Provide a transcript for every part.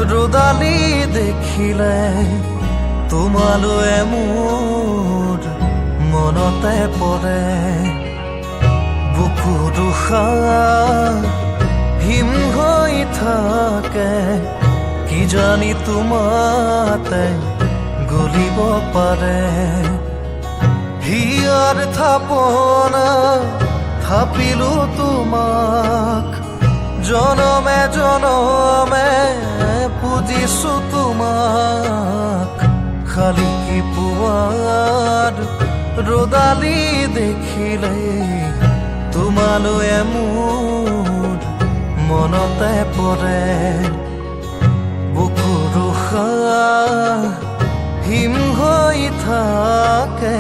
ৰুদালি দেখিলে তোমালৈ মোৰ মনতে পৰে বুকু দুখাৰ হিম হৈ থাকে কি জানি তোমাতে গলিব পাৰে হিয়াৰ থাপনা থাপিলো তোমাক জনমে জনমে পুজিছো তোমাক খালি কি পুৱাৰ ৰুদালি দেখিলে তোমালৈ মোৰ মনতে পৰে বুকু দুখাৰ হিম হৈ থাকে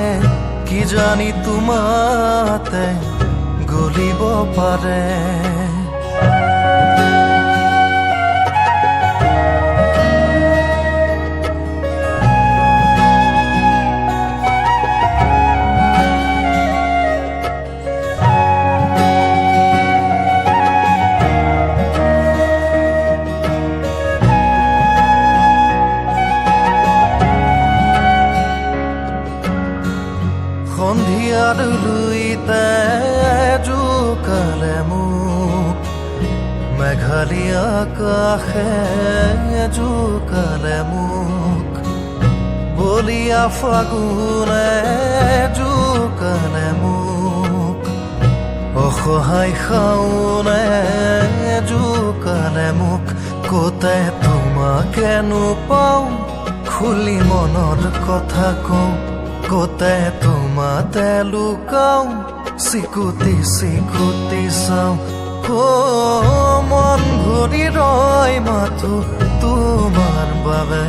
কি জানি তোমাতে গলিব পাৰে সন্ধিয়াৰ লুইতে জোকালে মোক মেঘালী আকাশে জোকালে মোক বলিয়া ফাগুনে জোকালে মোক অসহায় শাওনে জোকালে মোক কতে তোমাকেনো পাওঁ খুলি মনৰ কথা কওঁ কতে তোমাতে লুকাও চিকুটি চিকুটি চাওঁ মন ভৰি ৰয় মাথো তোমাৰ বাবে